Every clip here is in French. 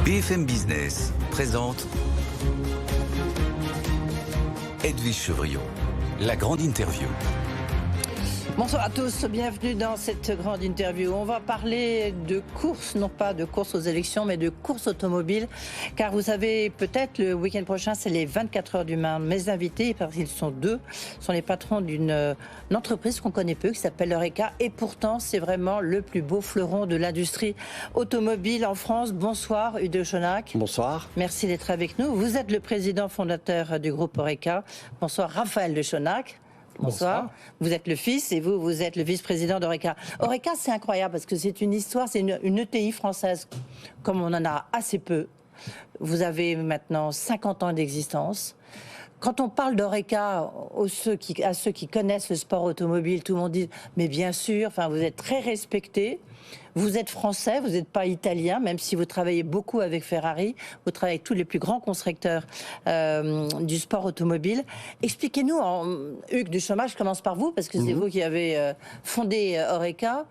BFM Business présente Edwige Chevrillon, la grande interview. Bonsoir à tous, bienvenue dans cette grande interview. On va parler de course, non pas de course aux élections, mais de course automobile. Car vous savez, peut-être le week-end prochain, c'est les 24 heures du Mans. Mes invités, parce qu'ils sont deux, sont les patrons d'une entreprise qu'on connaît peu, qui s'appelle Oreca. Et pourtant, c'est vraiment le plus beau fleuron de l'industrie automobile en France. Bonsoir, Hugues de Chonac. Bonsoir. Merci d'être avec nous. Vous êtes le président fondateur du groupe Oreca. Bonsoir, Raphaël de Chonac. Bonsoir. Vous êtes le fils et vous êtes le vice-président d'Oreca. Oreca, c'est incroyable parce que c'est une histoire, c'est une ETI française comme on en a assez peu. Vous avez maintenant 50 ans d'existence. Quand on parle d'Oreca, à ceux qui connaissent le sport automobile, tout le monde dit « mais bien sûr, enfin, vous êtes très respecté ». Vous êtes français, vous n'êtes pas italien, même si vous travaillez beaucoup avec Ferrari. Vous travaillez avec tous les plus grands constructeurs du sport automobile. Expliquez-nous, Hugues du Chômage, je commence par vous, parce que c'est vous qui avez fondé Oreca.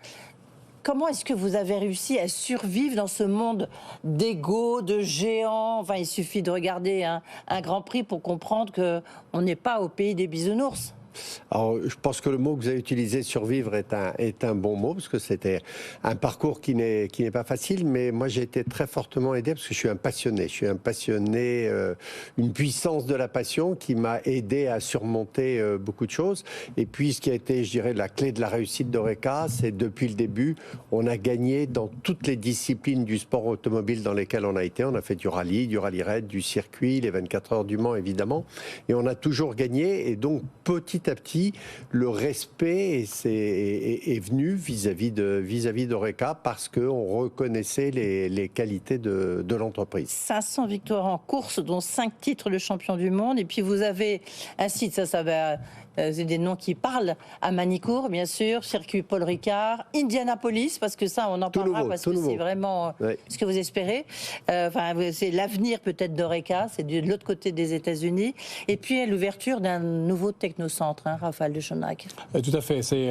Comment est-ce que vous avez réussi à survivre dans ce monde d'égos, de géants? Enfin, il suffit de regarder un Grand Prix pour comprendre qu'on n'est pas au pays des bisounours. Alors, je pense que le mot que vous avez utilisé, survivre, est un bon mot, parce que c'était un parcours qui n'est pas facile, mais moi j'ai été très fortement aidé, parce que je suis un passionné. Je suis un passionné, une puissance de la passion qui m'a aidé à surmonter beaucoup de choses. Et puis ce qui a été, je dirais, la clé de la réussite d'Oreca, c'est depuis le début, on a gagné dans toutes les disciplines du sport automobile dans lesquelles on a été. On a fait du rallye raid, du circuit, les 24 heures du Mans évidemment, et on a toujours gagné. Et donc petit à petit, le respect est venu vis-à-vis d'Oreca parce qu'on reconnaissait les qualités de l'entreprise. 500 victoires en course, dont 5 titres de champion du monde. Et puis vous avez un site, ça va... C'est des noms qui parlent à Manicourt, bien sûr, circuit Paul Ricard, Indianapolis, parce que ça, on en parlera, parce que c'est vraiment ce que vous espérez. Enfin, c'est l'avenir peut-être d'Oreca, c'est de l'autre côté des États-Unis. Et puis l'ouverture d'un nouveau technocentre, Raphaël de Chonac. Tout à fait. C'est,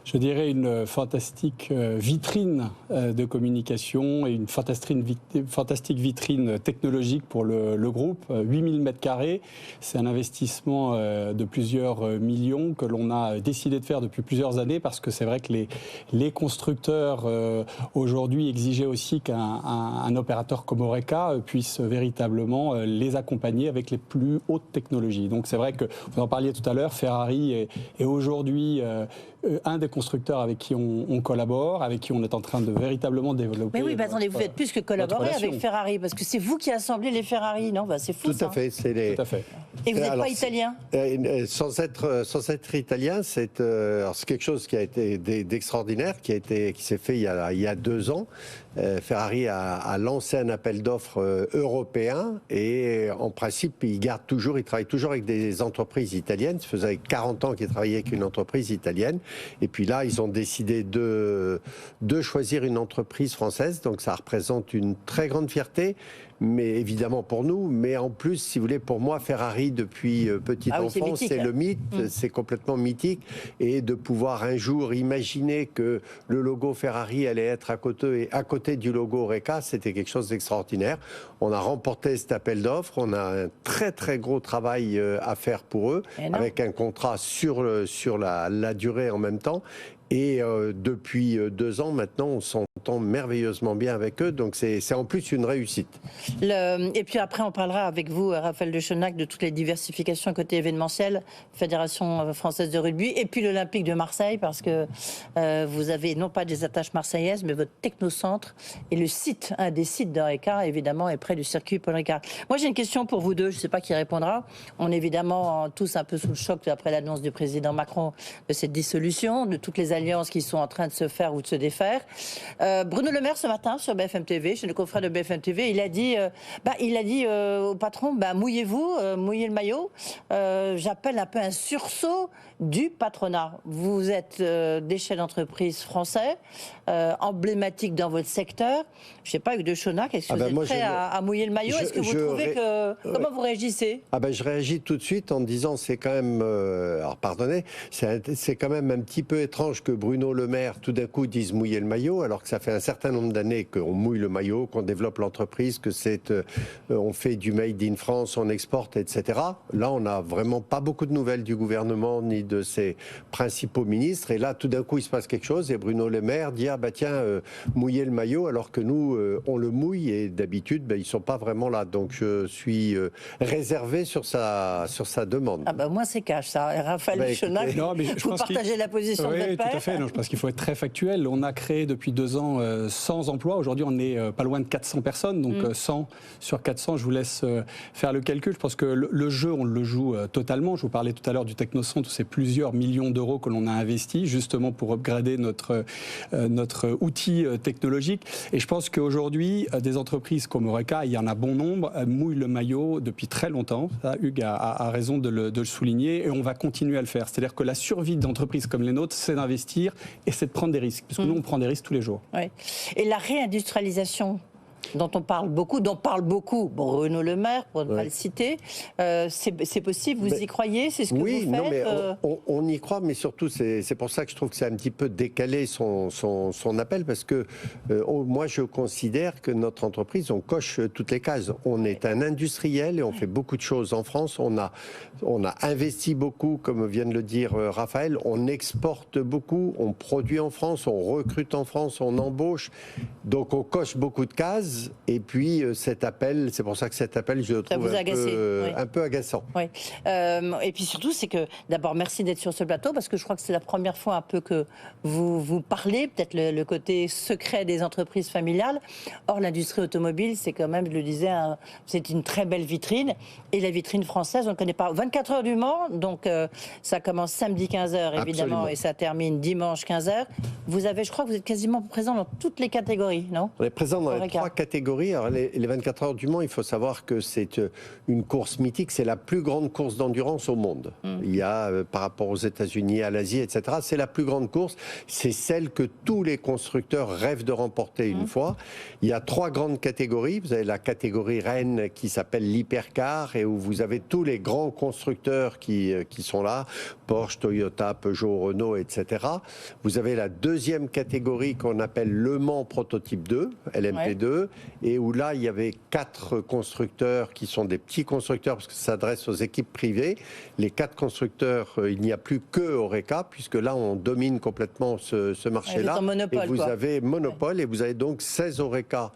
je dirais, une fantastique vitrine de communication et une fantastique vitrine technologique pour le groupe. 8000 m², c'est un investissement de plusieurs millions que l'on a décidé de faire depuis plusieurs années, parce que c'est vrai que les constructeurs aujourd'hui exigeaient aussi qu'un opérateur comme Oreca puisse véritablement les accompagner avec les plus hautes technologies. Donc c'est vrai que, vous en parliez tout à l'heure, Ferrari est aujourd'hui un des constructeurs avec qui on collabore, avec qui on est en train de véritablement développer. Mais oui, attendez, vous faites plus que collaborer avec Ferrari, parce que c'est vous qui assemblez les Ferrari, non? C'est fou. Tout à fait. Tout à fait. Et vous n'êtes pas italien? Sans être italien, c'est quelque chose qui a été d'extraordinaire, qui s'est fait il y a 2 ans. Ferrari a lancé un appel d'offres européen et en principe, il travaille toujours avec des entreprises italiennes. Ça faisait 40 ans qu'il travaillait avec une entreprise italienne. Et puis là, ils ont décidé de choisir une entreprise française. Donc ça représente une très grande fierté, mais évidemment pour nous. Mais en plus, si vous voulez, pour moi, Ferrari, depuis petite enfance, c'est le mythe, c'est complètement mythique. Et de pouvoir un jour imaginer que le logo Ferrari allait être à côté du logo Oreca, c'était quelque chose d'extraordinaire. On a remporté cet appel d'offres. On a un très très gros travail à faire pour eux, avec un contrat sur la durée en même temps. Et depuis 2 ans maintenant, on s'entend merveilleusement bien avec eux, donc c'est en plus une réussite. Et puis après, on parlera avec vous, Raphaël de Chonac, de toutes les diversifications côté événementiel, Fédération française de rugby, et puis l'Olympique de Marseille, parce que vous avez non pas des attaches marseillaises, mais votre technocentre et le site, un des sites d'Oreca, évidemment, est près du circuit Paul Ricard. Moi, j'ai une question pour vous deux, je ne sais pas qui répondra. On est évidemment tous un peu sous le choc après l'annonce du président Macron de cette dissolution, de toutes les alliances qui sont en train de se faire ou de se défaire. Bruno Le Maire, ce matin, sur BFM TV, chez nos confrères de BFM TV, il a dit au patron, mouillez-vous, mouillez le maillot. J'appelle un peu un sursaut du patronat. Vous êtes des chefs d'entreprise français, emblématiques dans votre secteur. Je ne sais pas, Hugues de Chonac, est-ce que vous êtes prêt à mouiller le maillot? Est-ce que vous trouvez que... Comment vous réagissez? Je réagis tout de suite en disant c'est quand même... alors pardonnez, c'est quand même un petit peu étrange que Bruno Le Maire tout d'un coup dise mouiller le maillot, alors que ça fait un certain nombre d'années qu'on mouille le maillot, qu'on développe l'entreprise, que on fait du made in France, on exporte, etc. Là, on n'a vraiment pas beaucoup de nouvelles du gouvernement ni de ses principaux ministres. Et là, tout d'un coup, il se passe quelque chose et Bruno Le Maire dit mouiller le maillot, alors que nous, on le mouille et d'habitude, ils ne sont pas vraiment là. Donc, je suis réservé sur sa demande. Moi, c'est cash, ça. Raphaël Chonac, vous partagez la position de votre père. Oui, tout à fait. Non, je pense qu'il faut être très factuel. On a créé depuis 2 ans 100 emplois. Aujourd'hui, on est pas loin de 400 personnes. Donc, 100 sur 400, je vous laisse faire le calcul. Je pense que le jeu, on le joue totalement. Je vous parlais tout à l'heure du Technocentre, où c'est plusieurs millions d'euros que l'on a investi justement pour upgrader notre outil technologique. Et je pense qu'aujourd'hui, des entreprises comme Horeca, il y en a bon nombre, mouillent le maillot depuis très longtemps. Ça, Hugues a raison de le souligner, et on va continuer à le faire. C'est-à-dire que la survie d'entreprises comme les nôtres, c'est d'investir et c'est de prendre des risques. Parce que nous, on prend des risques tous les jours. Oui. Et la réindustrialisation dont parle beaucoup Bruno Le Maire, pour ne pas le citer, c'est possible, vous y croyez, c'est ce que vous faites? Non, mais on y croit, mais surtout, c'est pour ça que je trouve que c'est un petit peu décalé son appel, parce que moi, je considère que notre entreprise, on coche toutes les cases. On est un industriel et on fait beaucoup de choses en France. On a investi beaucoup, comme vient de le dire Raphaël, on exporte beaucoup, on produit en France, on recrute en France, on embauche, donc on coche beaucoup de cases. Et puis cet appel, c'est pour ça que cet appel, je le trouve un peu agaçant. Oui. Et puis surtout, c'est que, d'abord, merci d'être sur ce plateau, parce que je crois que c'est la première fois un peu que vous parlez, peut-être le côté secret des entreprises familiales. Or, l'industrie automobile, c'est quand même, je le disais, c'est une très belle vitrine. Et la vitrine française, on ne connaît pas. 24 heures du Mans, donc ça commence samedi 15h, évidemment, absolument, et ça termine dimanche 15h. Je crois que vous êtes quasiment présent dans toutes les catégories, non? On est présent dans les 3 catégories. Alors les 24 heures du Mans, il faut savoir que c'est une course mythique, c'est la plus grande course d'endurance au monde. Il y a, par rapport aux États-Unis, à l'Asie, etc., c'est la plus grande course. C'est celle que tous les constructeurs rêvent de remporter une fois. Il y a 3 grandes catégories. Vous avez la catégorie reine qui s'appelle l'hypercar, et où vous avez tous les grands constructeurs qui sont là, Porsche, Toyota, Peugeot, Renault, etc. Vous avez la deuxième catégorie qu'on appelle Le Mans Prototype 2, LMP2, et où là, il y avait 4 constructeurs qui sont des petits constructeurs, parce que ça s'adresse aux équipes privées. Les 4 constructeurs, il n'y a plus que Horeca, puisque là, on domine complètement ce marché-là. Et vous avez monopole, et vous avez donc 16 Horeca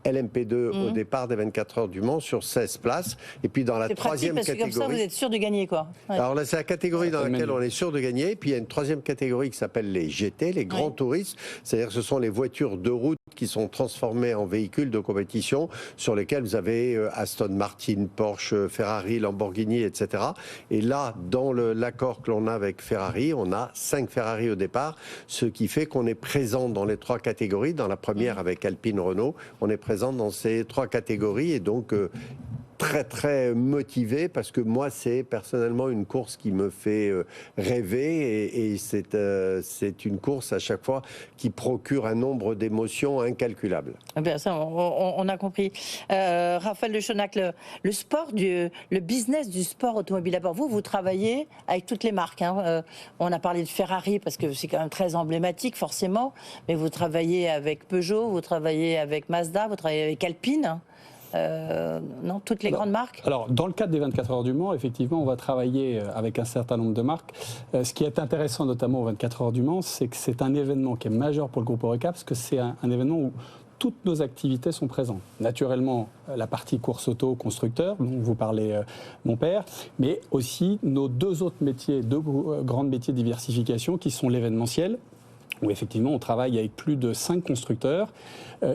LMP2 au départ des 24 heures du Mans sur 16 places. Et puis dans la troisième catégorie... Comme ça, vous êtes sûr de gagner, quoi. Ouais. Alors là, c'est la catégorie dans laquelle on est sûr de gagner. Et puis il y a une troisième catégorie qui s'appelle les GT, les grands touristes. C'est-à-dire que ce sont les voitures de route qui sont transformées en véhicules de compétition, sur lesquels vous avez Aston Martin, Porsche, Ferrari, Lamborghini, etc. Et là, dans l'accord que l'on a avec Ferrari, on a 5 Ferrari au départ, ce qui fait qu'on est présent dans les 3 catégories. Dans la première, avec Alpine Renault, on est présent dans ces 3 catégories, et donc très très motivé, parce que moi c'est personnellement une course qui me fait rêver, et c'est une course à chaque fois qui procure un nombre d'émotions incalculables. Bien, ça, on a compris. Raphaël de Chonac, le sport, le business du sport automobile. D'abord, vous travaillez avec toutes les marques. On a parlé de Ferrari parce que c'est quand même très emblématique, forcément. Mais vous travaillez avec Peugeot, vous travaillez avec Mazda, vous travaillez avec Alpine. Non, toutes les grandes marques. Alors, dans le cadre des 24 heures du Mans, effectivement, on va travailler avec un certain nombre de marques. Ce qui est intéressant, notamment aux 24 heures du Mans, c'est que c'est un événement qui est majeur pour le groupe Horeca, parce que c'est un événement où toutes nos activités sont présentes. Naturellement, la partie course auto constructeur, dont vous parlez mon père, mais aussi nos 2 autres métiers, 2 grands métiers de diversification, qui sont l'événementiel, où effectivement on travaille avec plus de 5 constructeurs,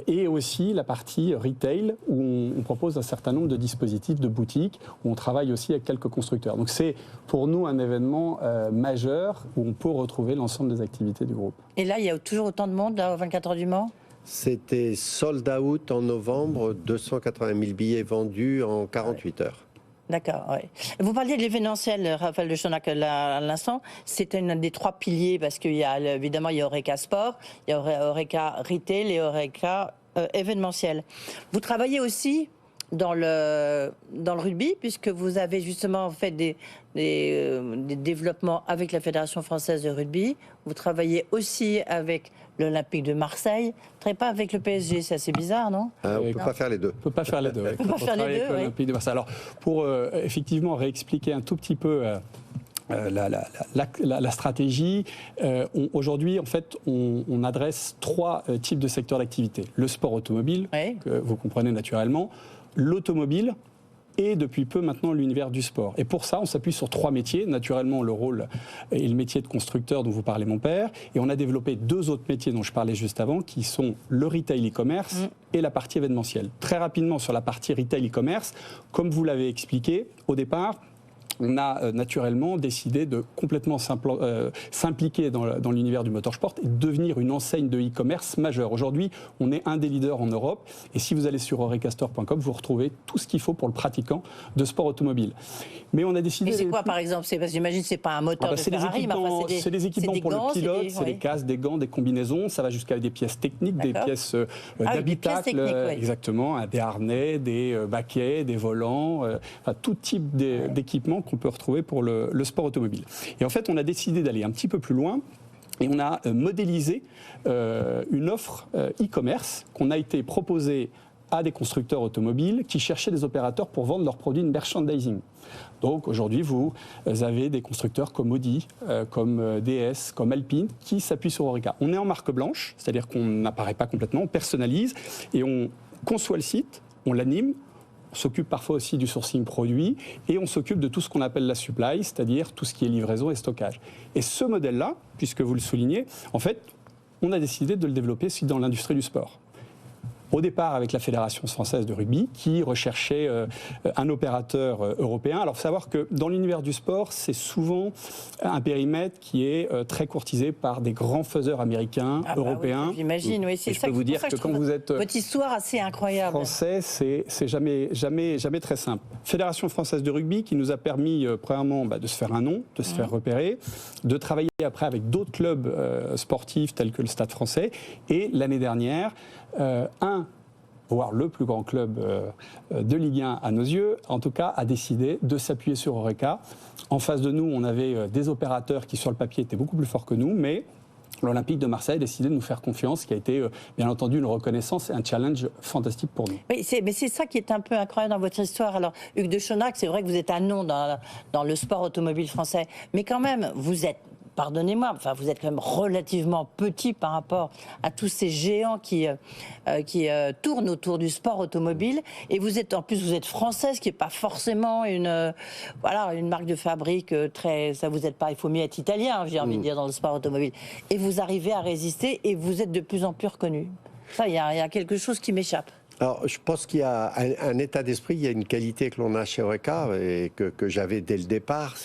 et aussi la partie retail, où on propose un certain nombre de dispositifs de boutiques, où on travaille aussi avec quelques constructeurs. Donc c'est pour nous un événement majeur, où on peut retrouver l'ensemble des activités du groupe. Et là, il y a toujours autant de monde, là, aux 24 heures du Mans ? C'était sold out en novembre, 280 000 billets vendus en 48 heures. D'accord, oui. Vous parliez de l'événementiel, Raphaël de Chonac, à l'instant. C'est un des 3 piliers, parce qu'il y a évidemment il y a Horeca Sport, il y a Horeca Retail et Horeca événementiel. Vous travaillez aussi dans le rugby, puisque vous avez justement fait des développements avec la Fédération française de rugby. Vous travaillez aussi avec l'Olympique de Marseille. Vous ne travaillez pas avec le PSG, c'est assez bizarre, non? On ne peut pas faire les deux. On ne peut pas faire les deux. On peut pas faire les deux, oui. L'Olympique de Marseille. Alors, pour effectivement réexpliquer un tout petit peu la stratégie, aujourd'hui, en fait, on adresse 3 types de secteurs d'activité. Le sport automobile, oui, que vous comprenez naturellement, l'automobile, et depuis peu maintenant l'univers du sport. Et pour ça, on s'appuie sur 3 métiers. Naturellement, le rôle et le métier de constructeur dont vous parlez, mon père. Et on a développé 2 autres métiers dont je parlais juste avant, qui sont le retail e-commerce et la partie événementielle. Très rapidement, sur la partie retail e-commerce, comme vous l'avez expliqué au départ, on a naturellement décidé de complètement s'impliquer dans l'univers du motorsport et de devenir une enseigne de e-commerce majeure. Aujourd'hui, on est un des leaders en Europe. Et si vous allez sur horecastore.com, vous retrouvez tout ce qu'il faut pour le pratiquant de sport automobile. Mais on a décidé... Et c'est quoi, par exemple? Parce que j'imagine que ce n'est pas un moteur de Ferrari, mais enfin, c'est des équipements pour le pilote, c'est des casques, des gants, des combinaisons. Ça va jusqu'à des pièces techniques, des pièces d'habitacle, exactement, des harnais, des baquets, des volants, tout type d'équipements qu'on peut retrouver pour le sport automobile. Et en fait, on a décidé d'aller un petit peu plus loin et on a modélisé une offre e-commerce qu'on a été proposée à des constructeurs automobiles qui cherchaient des opérateurs pour vendre leurs produits de merchandising. Donc aujourd'hui, vous avez des constructeurs comme Audi, comme DS, comme Alpine, qui s'appuient sur Horeca. On est en marque blanche, c'est-à-dire qu'on n'apparaît pas complètement, on personnalise et on conçoit le site, on l'anime. On s'occupe parfois aussi du sourcing produit et on s'occupe de tout ce qu'on appelle la supply, c'est-à-dire tout ce qui est livraison et stockage. Et ce modèle-là, puisque vous le soulignez, en fait, on a décidé de le développer aussi dans l'industrie du sport. Au départ avec la Fédération française de rugby qui recherchait un opérateur européen. Alors il faut savoir que dans l'univers du sport, c'est souvent un périmètre qui est très courtisé par des grands faiseurs américains, européens. Oui, j'imagine, oui, c'est ça. Je peux vous dire que quand vous êtes votre histoire assez incroyable. Français, c'est jamais très simple. Fédération française de rugby qui nous a permis premièrement de se faire un nom, de se faire repérer, de travailler après avec d'autres clubs sportifs tels que le Stade Français. Et l'année dernière, voire le plus grand club de Ligue 1 à nos yeux, en tout cas, a décidé de s'appuyer sur Horeca. En face de nous, on avait des opérateurs qui, sur le papier, étaient beaucoup plus forts que nous, mais l'Olympique de Marseille a décidé de nous faire confiance, ce qui a été, bien entendu, une reconnaissance et un challenge fantastique pour nous. Oui, mais c'est ça qui est un peu incroyable dans votre histoire. Alors, Hugues de Chonac, c'est vrai que vous êtes un nom dans le sport automobile français, mais quand même, vous êtes, pardonnez-moi, enfin, vous êtes quand même relativement petit par rapport à tous ces géants qui tournent autour du sport automobile. Et vous êtes, en plus, vous êtes française, qui n'est pas forcément une marque de fabrique très... Ça, vous n'êtes pas... Il faut mieux être italien, j'ai envie de dire, dans le sport automobile. Et vous arrivez à résister et vous êtes de plus en plus reconnu. Ça, il y a quelque chose qui m'échappe. Alors, je pense qu'il y a un état d'esprit, il y a une qualité que l'on a chez Horeca et que j'avais dès le départ,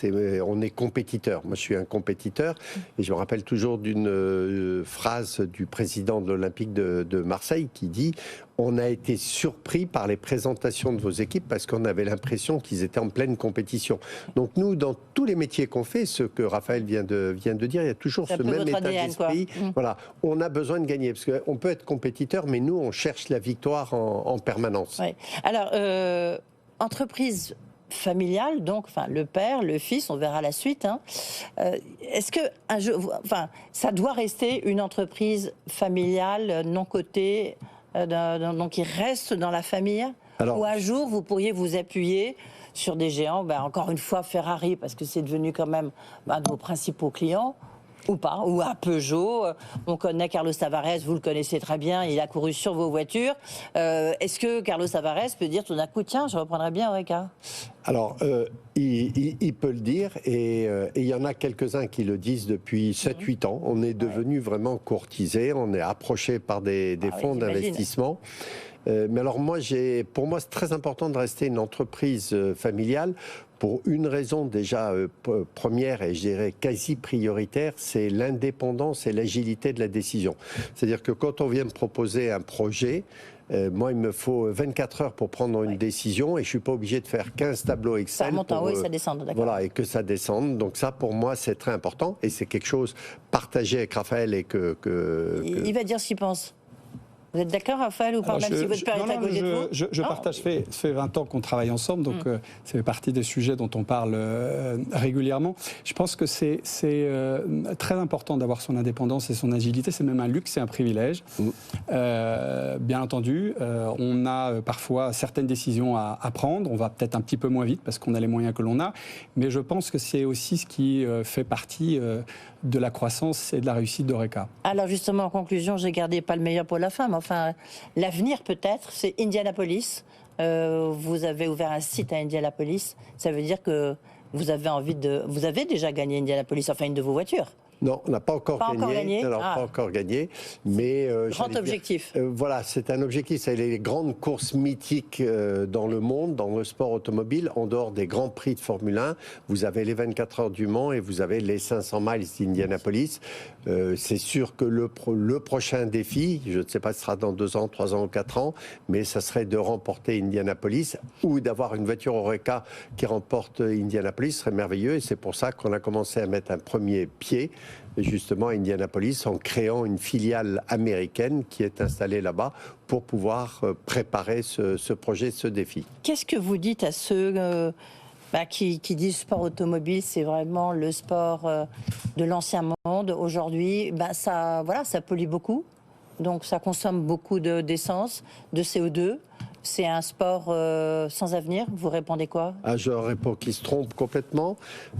on est compétiteur. Moi, je suis un compétiteur et je me rappelle toujours d'une phrase du président de l'Olympique de Marseille qui dit « On a été surpris par les présentations de vos équipes parce qu'on avait l'impression qu'ils étaient en pleine compétition. » Donc nous, dans tous les métiers qu'on fait, ce que Raphaël vient de dire, il y a toujours ce même état d'esprit. Voilà, on a besoin de gagner parce qu'on peut être compétiteur, mais nous, on cherche la victoire en permanence. Ouais. Alors, entreprise familiale, donc, enfin, le père, le fils, on verra la suite. Hein. Est-ce que ça doit rester une entreprise familiale non cotée, donc qui reste dans la famille? Ou un jour, vous pourriez vous appuyer sur des géants, encore une fois Ferrari, parce que c'est devenu quand même un de vos principaux clients, ou pas, ou à Peugeot. On connaît Carlos Tavares, vous le connaissez très bien, il a couru sur vos voitures. Est-ce que Carlos Tavares peut dire tout d'un coup, tiens, je reprendrai bien Horeca? Alors, il peut le dire, et il y en a quelques-uns qui le disent depuis 7-8 ans. On est devenu vraiment courtisé, on est approché par des fonds d'investissement. Mais alors pour moi, c'est très important de rester une entreprise familiale pour une raison déjà première et je dirais quasi prioritaire, c'est l'indépendance et l'agilité de la décision. C'est-à-dire que quand on vient me proposer un projet, Moi, il me faut 24 heures pour prendre une décision et je ne suis pas obligé de faire 15 tableaux Excel. Ça remonte en haut et ça descend, d'accord. Voilà, et que ça descende. Donc ça, pour moi, c'est très important et c'est quelque chose partagé avec Raphaël et Il va dire ce qu'il pense. Vous êtes d'accord, Raphaël, ou pas, même si votre père est à côté de vous? Je partage, ça fait 20 ans qu'on travaille ensemble, donc ça fait partie des sujets dont on parle régulièrement. Je pense que c'est très important d'avoir son indépendance et son agilité, c'est même un luxe et un privilège. Bien entendu, on a parfois certaines décisions à prendre, on va peut-être un petit peu moins vite parce qu'on a les moyens que l'on a, mais je pense que c'est aussi ce qui fait partie de la croissance et de la réussite d'Horeca. Alors justement, en conclusion, j'ai gardé pas le meilleur pour la fin, mais enfin, l'avenir peut-être, c'est Indianapolis. Vous avez ouvert un site à Indianapolis. Ça veut dire que vous avez déjà gagné Indianapolis, enfin une de vos voitures. Non, on n'a pas encore gagné. Pas encore gagné. Mais grand objectif. Voilà, c'est un objectif. C'est les grandes courses mythiques dans le monde, dans le sport automobile, en dehors des grands prix de Formule 1. Vous avez les 24 heures du Mans et vous avez les 500 miles d'Indianapolis. C'est sûr que le prochain défi, je ne sais pas si ce sera dans 2 ans, 3 ans ou 4 ans, mais ça serait de remporter Indianapolis ou d'avoir une voiture Horeca qui remporte Indianapolis, ce serait merveilleux. Et c'est pour ça qu'on a commencé à mettre un premier pied justement à Indianapolis en créant une filiale américaine qui est installée là-bas pour pouvoir préparer ce projet, ce défi. Qu'est-ce que vous dites à ceux qui disent sport automobile, c'est vraiment le sport de l'ancien monde? Aujourd'hui, ça pollue beaucoup, donc ça consomme beaucoup d'essence, de CO2. C'est un sport sans avenir. Vous répondez quoi? Je réponds qu'ils se trompent complètement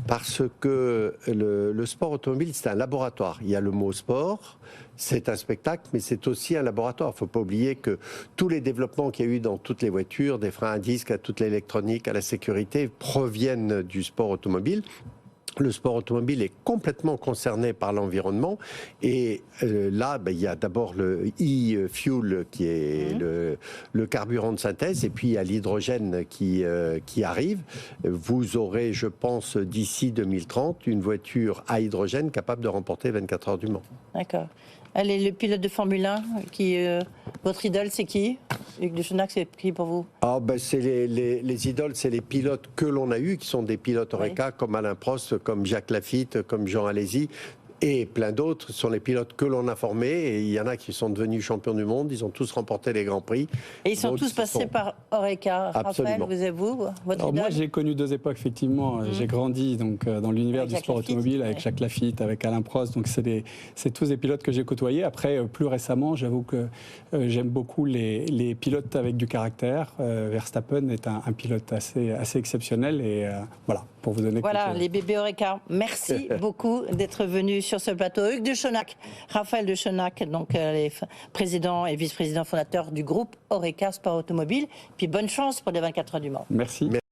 parce que le sport automobile, c'est un laboratoire. Il y a le mot sport, c'est un spectacle, mais c'est aussi un laboratoire. Il ne faut pas oublier que tous les développements qu'il y a eu dans toutes les voitures, des freins à disque à toute l'électronique, à la sécurité, proviennent du sport automobile. Le sport automobile est complètement concerné par l'environnement et là, il y a d'abord le e-fuel qui est le carburant de synthèse et puis il y a l'hydrogène qui arrive. Vous aurez, je pense, d'ici 2030, une voiture à hydrogène capable de remporter 24 heures du Mans. D'accord. Allez, le pilote de Formule 1, votre idole, c'est qui? Hugues de Schoenack, c'est qui pour vous? C'est les idoles, c'est les pilotes que l'on a eus, qui sont des pilotes Horeca, comme Alain Prost, comme Jacques Lafitte, comme Jean Alesi. Et plein d'autres sont les pilotes que l'on a formés. Et il y en a qui sont devenus champions du monde. Ils ont tous remporté les Grands Prix. Et ils sont tous passés par Horeca. Raphaël, votre idole? Moi, j'ai connu 2 époques, effectivement. J'ai grandi donc, dans l'univers du sport automobile avec Jacques Lafitte, avec Alain Prost. Donc, c'est tous des pilotes que j'ai côtoyés. Après, plus récemment, j'avoue que j'aime beaucoup les pilotes avec du caractère. Verstappen est un pilote assez exceptionnel. Et voilà, pour vous donner les bébés Horeca. Merci beaucoup d'être venus sur ce plateau. Hugues de Schoenack, Raphaël de Schoenack, donc les présidents et vice-présidents fondateurs du groupe Horeca Sport Automobile. Puis bonne chance pour les 24 heures du Mans. Merci.